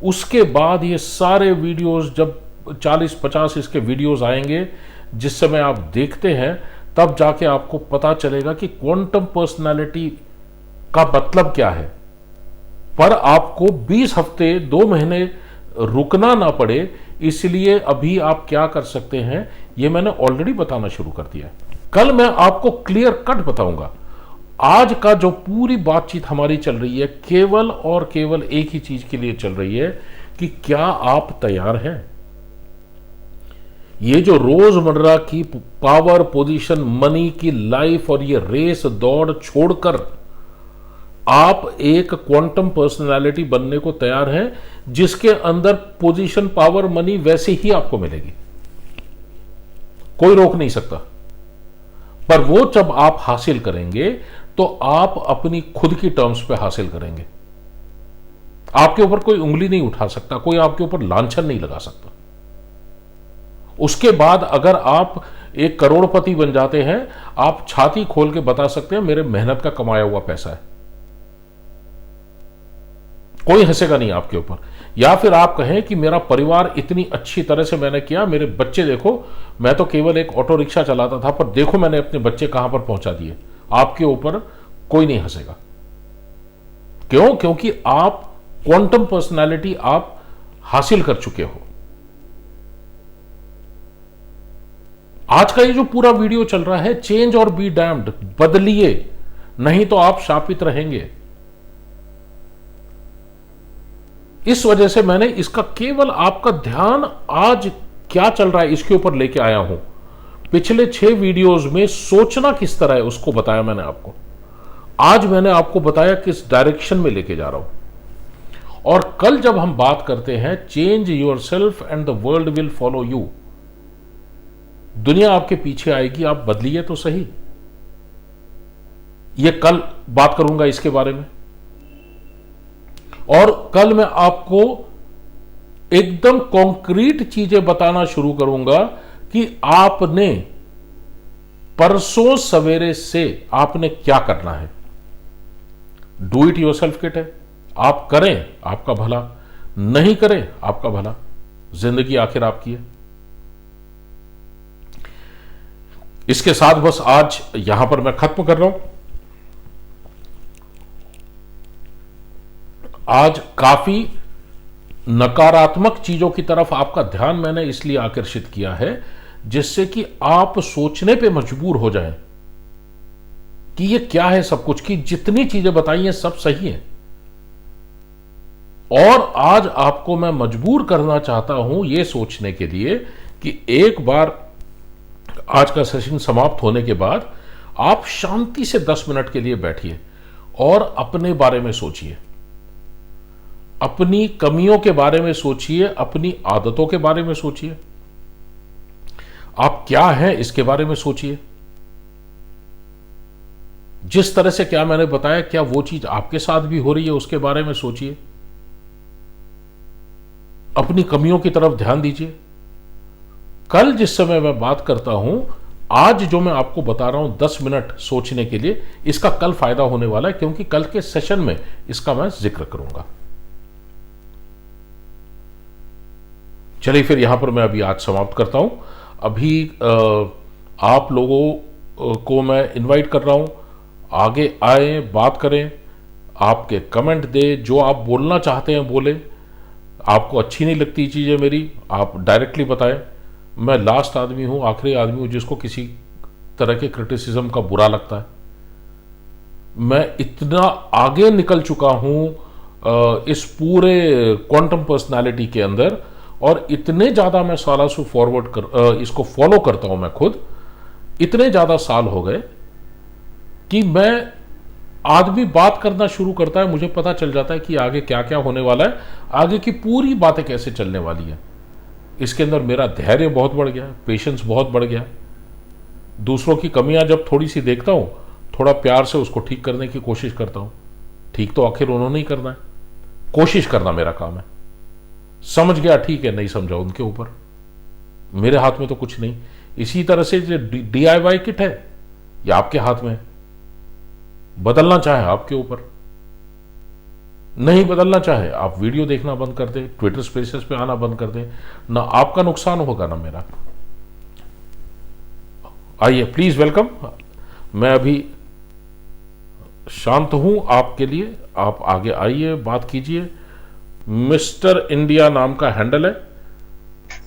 उसके बाद ये सारे वीडियोस, जब 40-50 इसके वीडियोस आएंगे, जिस समय आप देखते हैं तब जाके आपको पता चलेगा कि क्वांटम पर्सनालिटी का मतलब क्या है। पर आपको 20 हफ्ते 2 महीने रुकना ना पड़े, इसलिए अभी आप क्या कर सकते हैं, ये मैंने ऑलरेडी बताना शुरू कर दिया है। कल मैं आपको क्लियर कट बताऊंगा। आज का जो पूरी बातचीत हमारी चल रही है, केवल और केवल एक ही चीज के लिए चल रही है कि क्या आप तैयार हैं। ये जो रोजमर्रा की पावर, पोजीशन, मनी की लाइफ और ये रेस दौड़ छोड़कर आप एक क्वांटम पर्सनालिटी बनने को तैयार हैं, जिसके अंदर पोजीशन, पावर, मनी वैसे ही आपको मिलेगी, कोई रोक नहीं सकता। पर वो जब आप हासिल करेंगे तो आप अपनी खुद की टर्म्स पे हासिल करेंगे। आपके ऊपर कोई उंगली नहीं उठा सकता, कोई आपके ऊपर लांछन नहीं लगा सकता। उसके बाद अगर आप एक करोड़पति बन जाते हैं, आप छाती खोल के बता सकते हैं मेरे मेहनत का कमाया हुआ पैसा है, कोई हंसेगा नहीं आपके ऊपर। या फिर आप कहें कि मेरा परिवार इतनी अच्छी तरह से मैंने किया, मेरे बच्चे देखो, मैं तो केवल एक ऑटो रिक्शा चलाता था, पर देखो मैंने अपने बच्चे कहां पर पहुंचा दिए। आपके ऊपर कोई नहीं हंसेगा। क्यों? क्योंकि आप क्वांटम पर्सनालिटी आप हासिल कर चुके हो। आज का ये जो पूरा वीडियो चल रहा है, चेंज और बी डैम्ड, बदलिए, नहीं तो आप शापित रहेंगे। इस वजह से मैंने इसका केवल आपका ध्यान आज क्या चल रहा है इसके ऊपर लेके आया हूं। पिछले 6 वीडियोस में सोचना किस तरह है उसको बताया मैंने आपको। आज मैंने आपको बताया किस डायरेक्शन में लेके जा रहा हूं। और कल जब हम बात करते हैं change yourself and the world will follow you, दुनिया आपके पीछे आएगी, आप बदलिए तो सही। ये कल बात करूंगा इसके बारे में। और कल मैं आपको एकदम कॉन्क्रीट चीजें बताना शुरू करूंगा कि आपने परसों सवेरे से आपने क्या करना है। डू इट योरसेल्फ किट है, आप करें आपका भला, नहीं करें आपका भला, जिंदगी आखिर आपकी है। इसके साथ बस आज यहां पर मैं खत्म कर रहा हूं। आज काफी नकारात्मक चीजों की तरफ आपका ध्यान मैंने इसलिए आकर्षित किया है जिससे कि आप सोचने पे मजबूर हो जाएं कि ये क्या है सब कुछ, की जितनी चीजें बताई हैं सब सही है। और आज आपको मैं मजबूर करना चाहता हूं यह सोचने के लिए कि एक बार आज का सेशन समाप्त होने के बाद आप शांति से 10 मिनट के लिए बैठिए और अपने बारे में सोचिए, अपनी कमियों के बारे में सोचिए, अपनी आदतों के बारे में सोचिए, आप क्या हैं इसके बारे में सोचिए। जिस तरह से क्या मैंने बताया, क्या वो चीज आपके साथ भी हो रही है उसके बारे में सोचिए। अपनी कमियों की तरफ ध्यान दीजिए। कल जिस समय मैं बात करता हूं, आज जो मैं आपको बता रहा हूं 10 मिनट सोचने के लिए, इसका कल फायदा होने वाला है क्योंकि कल के सेशन में इसका मैं जिक्र करूंगा। चलिए फिर यहां पर मैं अभी आज समाप्त करता हूं। अभी आप लोगों को मैं इनवाइट कर रहा हूं, आगे आए, बात करें, आपके कमेंट दे, जो आप बोलना चाहते हैं बोले। आपको अच्छी नहीं लगती चीजें मेरी, आप डायरेक्टली बताएं। मैं लास्ट आदमी हूं, आखिरी आदमी हूं जिसको किसी तरह के क्रिटिसिज्म का बुरा लगता है। मैं इतना आगे निकल चुका हूं इस पूरे क्वांटम पर्सनालिटी के अंदर, और इतने ज्यादा मैं सालों से इसको फॉलो करता हूं मैं खुद, इतने ज्यादा साल हो गए कि मैं आदमी बात करना शुरू करता है, मुझे पता चल जाता है कि आगे क्या क्या होने वाला है, आगे की पूरी बातें कैसे चलने वाली है। इसके अंदर मेरा धैर्य बहुत बढ़ गया है, पेशेंस बहुत बढ़ गया है। दूसरों की कमियां जब थोड़ी सी देखता हूं, थोड़ा प्यार से उसको ठीक करने की कोशिश करता हूं। ठीक तो आखिर उन्होंने ही करना है, कोशिश करना मेरा काम है। समझ गया ठीक है, नहीं समझा उनके ऊपर, मेरे हाथ में तो कुछ नहीं। इसी तरह से जो DIY किट है ये आपके हाथ में है, बदलना चाहे आपके ऊपर, नहीं बदलना चाहे आप वीडियो देखना बंद कर दें, ट्विटर स्पेसेस पे आना बंद कर दें, ना आपका नुकसान होगा ना मेरा। आइए प्लीज वेलकम। मैं अभी शांत हूं आपके लिए, आप आगे आइए, बात कीजिए। मिस्टर इंडिया नाम का हैंडल है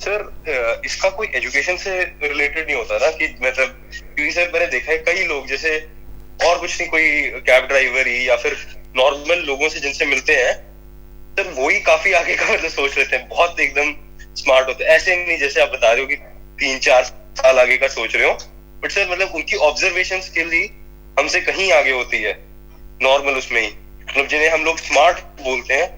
सर। इसका कोई एजुकेशन से रिलेटेड नहीं होता ना, कि मतलब क्योंकि सर मैंने देखा है कई लोग जैसे और कुछ नहीं, कोई कैब ड्राइवर ही या फिर नॉर्मल लोगों से जिनसे मिलते हैं सर, वो ही काफी आगे का मतलब सोच लेते हैं, बहुत एकदम स्मार्ट होते हैं। ऐसे नहीं जैसे आप बता रहे हो कि 3-4 साल आगे का सोच रहे हो, बट सर मतलब उनकी ऑब्जर्वेशन स्किल ही हमसे कहीं आगे होती है नॉर्मल उसमें ही। मतलब जिन्हें हम लोग स्मार्ट बोलते हैं,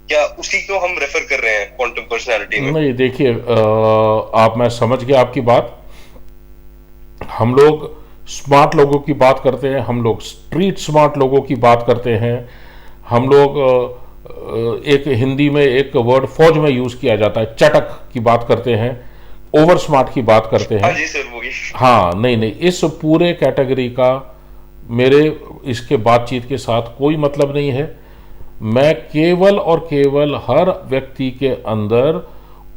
क्या उसी को हम रेफर कर रहे हैं क्वांटम पर्सनालिटी में? नहीं, देखिए आप, मैं समझ गया आपकी बात। हम लोग स्मार्ट लोगों की बात करते हैं, हम लोग स्ट्रीट स्मार्ट लोगों की बात करते हैं, हम लोग एक हिंदी में एक वर्ड फौज में यूज किया जाता है, चटक की बात करते हैं, ओवर स्मार्ट की बात करते हैं। हाँ जी सर, वो हाँ, नहीं, इस पूरे कैटेगरी का मेरे इसके बातचीत के साथ कोई मतलब नहीं है। मैं केवल और केवल हर व्यक्ति के अंदर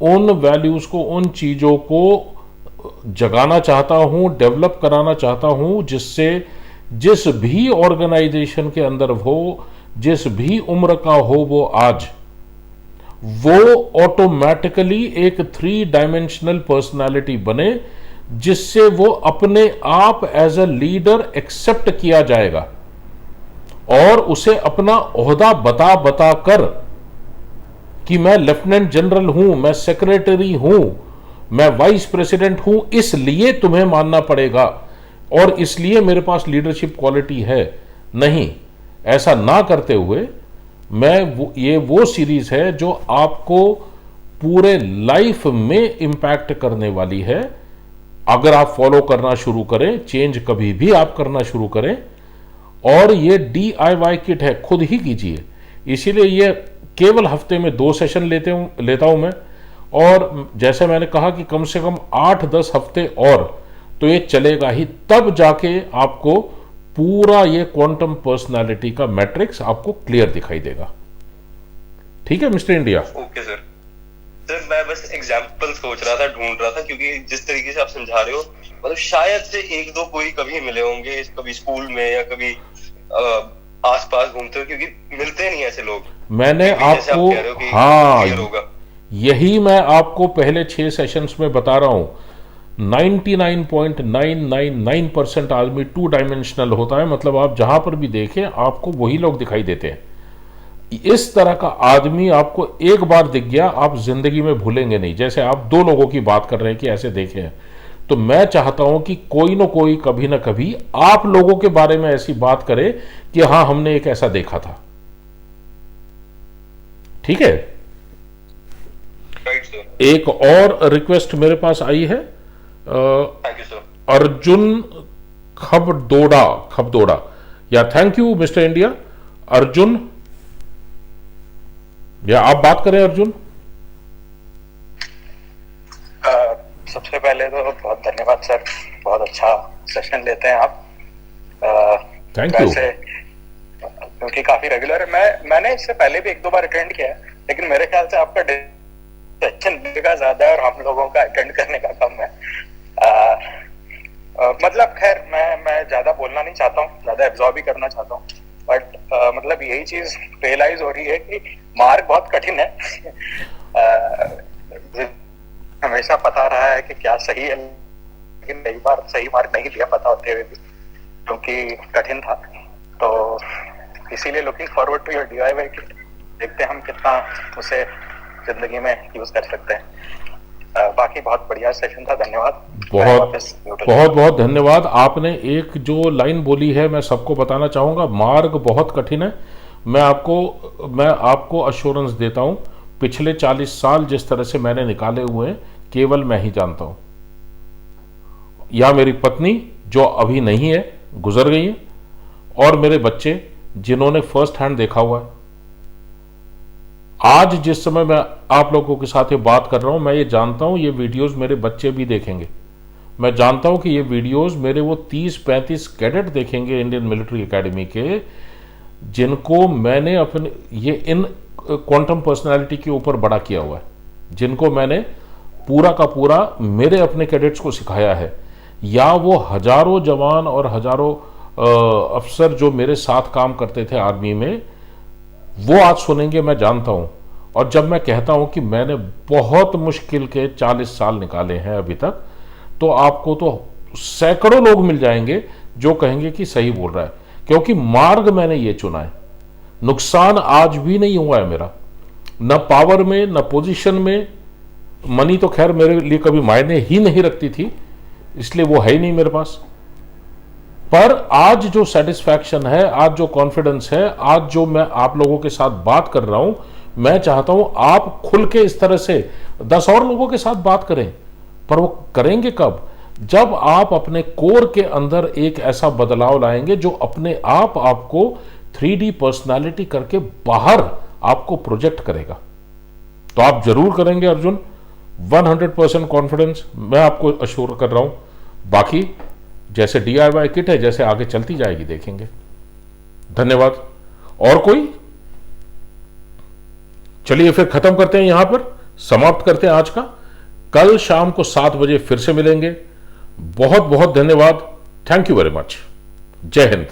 उन वैल्यूज को, उन चीजों को जगाना चाहता हूं, डेवलप कराना चाहता हूं, जिससे जिस भी ऑर्गेनाइजेशन के अंदर हो, जिस भी उम्र का हो वो आज, वो ऑटोमेटिकली एक 3 डायमेंशनल पर्सनालिटी बने, जिससे वो अपने आप एज अ लीडर एक्सेप्ट किया जाएगा और उसे अपना ओहदा बता बता कर कि मैं लेफ्टिनेंट जनरल हूं, मैं सेक्रेटरी हूं, मैं वाइस प्रेसिडेंट हूं, इसलिए तुम्हें मानना पड़ेगा और इसलिए मेरे पास लीडरशिप क्वालिटी है। नहीं, ऐसा ना करते हुए ये वो सीरीज है जो आपको पूरे लाइफ में इंपैक्ट करने वाली है। अगर आप फॉलो करना शुरू करें, चेंज कभी भी आप करना शुरू करें, और ये DIY किट है, खुद ही कीजिए। इसीलिए ये केवल हफ्ते में 2 सेशन लेता हूं मैं, और जैसे मैंने कहा कि कम से कम 8-10 हफ्ते और तो ये चलेगा ही, तब जाके आपको पूरा ये क्वांटम पर्सनालिटी का मैट्रिक्स आपको क्लियर दिखाई देगा। ठीक है mister India? Okay sir. Sir मैं बस एग्जाम्पल सोच रहा था, ढूंढ रहा था, क्योंकि जिस तरीके से आप समझा रहे हो, मतलब शायद से 1-2 कोई कभी मिले होंगे, कभी स्कूल में या कभी आसपास घूमते हो, क्योंकि मिलते नहीं ऐसे लोग। मैंने आपको, आप कह रहे हो कि हाँ, क्लियर होगा। यही मैं आपको पहले 6 सेशंस में बता रहा हूं। 99.999% आदमी 2 डायमेंशनल होता है, मतलब आप जहां पर भी देखें आपको वही लोग दिखाई देते हैं। इस तरह का आदमी आपको एक बार दिख गया, आप जिंदगी में भूलेंगे नहीं। जैसे आप 2 लोगों की बात कर रहे हैं कि ऐसे देखे हैं, तो मैं चाहता हूं कि कोई ना कोई कभी ना कभी आप लोगों के बारे में ऐसी बात करे कि हां हमने एक ऐसा देखा था। ठीक है। Right sir. एक और रिक्वेस्ट मेरे पास आई है, थैंक यू सर। अर्जुन खबदोड़ा या thank you mister India Arjun, या आप बात करें अर्जुन। सबसे पहले तो बहुत धन्यवाद सर, बहुत अच्छा सेशन लेते हैं आप। Thank you. वैसे क्योंकि काफी रेगुलर है, मैंने इससे पहले भी 1-2 बार अटेंड किया है, लेकिन मेरे ख्याल से आपका सेशन का ज्यादा है और हम लोगों का अटेंड करने का कम है। मतलब खैर मैं ज्यादा बोलना नहीं चाहता हूँ, ज्यादा एब्जॉर्ब भी करना चाहता हूँ, बट मतलब यही चीज रियलाइज हो रही है कि मार्ग बहुत कठिन है। हमेशा पता रहा है कि क्या सही है, लेकिन कई बार सही मार्ग नहीं लिया पता होते हुए भी, क्योंकि कठिन था। तो इसीलिए looking forward to your DIY kit, देखते हैं हम कितना उसे जिंदगी में यूज कर सकते हैं। बाकी बहुत बढ़िया सेशन था, धन्यवाद। बहुत धन्यवाद। आपने एक जो लाइन बोली है मैं सबको बताना चाहूंगा, मार्ग बहुत कठिन है। मैं आपको अश्योरेंस देता हूं, पिछले 40 साल जिस तरह से मैंने निकाले हुए हैं केवल मैं ही जानता हूं, या मेरी पत्नी जो अभी नहीं है, गुजर गई है, और मेरे बच्चे जिन्होंने फर्स्ट हैंड देखा हुआ है। आज जिस समय मैं आप लोगों के साथ ये बात कर रहा हूं, मैं ये जानता हूं ये वीडियोस मेरे बच्चे भी देखेंगे। मैं जानता हूं कि ये वीडियोस मेरे वो 30-35 कैडेट देखेंगे इंडियन मिलिट्री एकेडमी के, जिनको मैंने अपने ये इन क्वांटम पर्सनालिटी के ऊपर बड़ा किया हुआ है, जिनको मैंने पूरा का पूरा मेरे अपने कैडेट्स को सिखाया है, या वो हजारों जवान और हजारों अफसर जो मेरे साथ काम करते थे आर्मी में, वो आज सुनेंगे। मैं जानता हूं। और जब मैं कहता हूं कि मैंने बहुत मुश्किल के 40 साल निकाले हैं अभी तक, तो आपको तो सैकड़ों लोग मिल जाएंगे जो कहेंगे कि सही बोल रहा है, क्योंकि मार्ग मैंने ये चुना है। नुकसान आज भी नहीं हुआ है मेरा, न पावर में न पोजीशन में। मनी तो खैर मेरे लिए कभी मायने ही नहीं रखती थी, इसलिए वो है ही नहीं मेरे पास। पर आज जो सेटिस्फैक्शन है, आज जो कॉन्फिडेंस है, आज जो मैं आप लोगों के साथ बात कर रहा हूं, मैं चाहता हूं आप खुल के इस तरह से 10 और लोगों के साथ बात करें। पर वो करेंगे कब? जब आप अपने कोर के अंदर एक ऐसा बदलाव लाएंगे जो अपने आप आपको 3D पर्सनालिटी करके बाहर आपको प्रोजेक्ट करेगा। तो आप जरूर करेंगे अर्जुन, 100% कॉन्फिडेंस मैं आपको अश्योर कर रहा हूं। बाकी जैसे DIY किट है, जैसे आगे चलती जाएगी देखेंगे। धन्यवाद। और कोई? चलिए फिर खत्म करते हैं, यहां पर समाप्त करते हैं आज का। कल शाम को 7 बजे फिर से मिलेंगे। बहुत बहुत धन्यवाद। Thank you very much. जय हिंद।